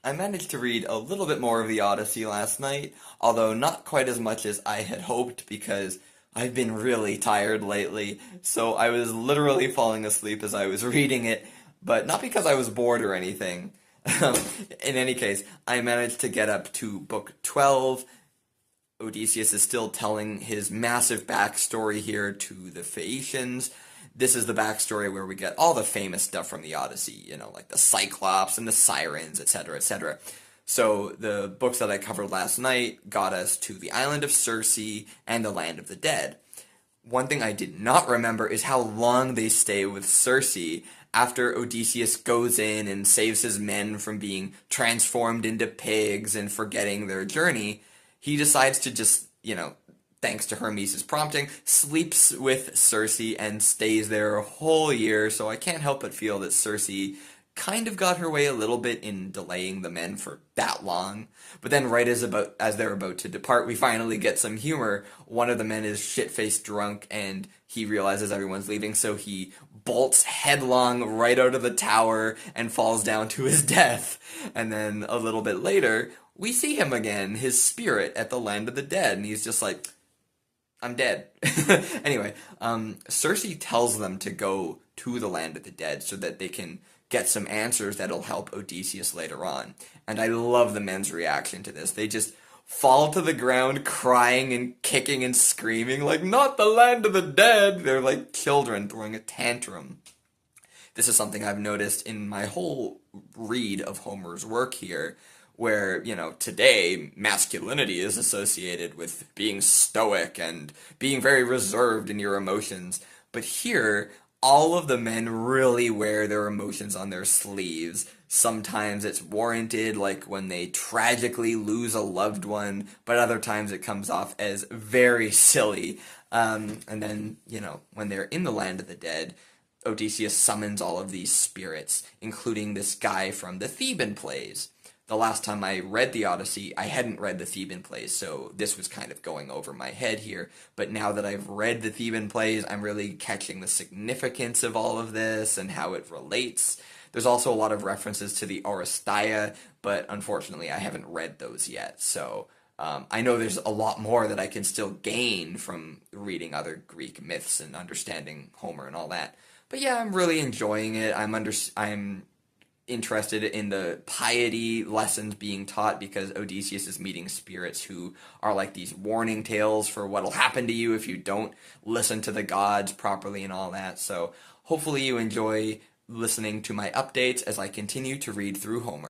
I managed to read a little bit more of the Odyssey last night, although not quite as much as I had hoped because I've been really tired lately, so I was literally falling asleep as I was reading it, but not because I was bored or anything. Um, In any case, I managed to get up to book 12. Odysseus is still telling his massive backstory here to the Phaeacians. This is the backstory where we get all the famous stuff from the Odyssey, like the Cyclops and the Sirens, etc., etc. So the books that I covered last night got us to the island of Circe and the land of the dead. One thing I did not remember is how long they stay with Circe after Odysseus goes in and saves his men from being transformed into pigs and forgetting their journey. He decides to just, thanks to Hermes' prompting, sleeps with Circe and stays there a whole year, so I can't help but feel that Circe kind of got her way a little bit in delaying the men for that long. But then right as they're about to depart, we finally get some humor. One of the men is shit-faced drunk and he realizes everyone's leaving, so he bolts headlong right out of the tower and falls down to his death. And then a little bit later, we see him again, his spirit at the land of the dead, and he's just like, I'm dead. Anyway, Circe tells them to go to the land of the dead so that they can get some answers that'll help Odysseus later on. And I love the men's reaction to this. They just fall to the ground crying and kicking and screaming like, not the land of the dead! They're like children throwing a tantrum. This is something I've noticed in my whole read of Homer's work here, where, today masculinity is associated with being stoic and being very reserved in your emotions. But here, all of the men really wear their emotions on their sleeves. Sometimes it's warranted, like when they tragically lose a loved one, but other times it comes off as very silly. And then, when they're in the land of the dead, Odysseus summons all of these spirits, including this guy from the Theban plays. The last time I read the Odyssey, I hadn't read the Theban plays, so this was kind of going over my head here. But now that I've read the Theban plays, I'm really catching the significance of all of this and how it relates. There's also a lot of references to the Oresteia, but unfortunately I haven't read those yet. So I know there's a lot more that I can still gain from reading other Greek myths and understanding Homer and all that. But yeah, I'm really enjoying it. I'm interested in the piety lessons being taught because Odysseus is meeting spirits who are like these warning tales for what'll happen to you if you don't listen to the gods properly and all that. So hopefully you enjoy listening to my updates as I continue to read through Homer.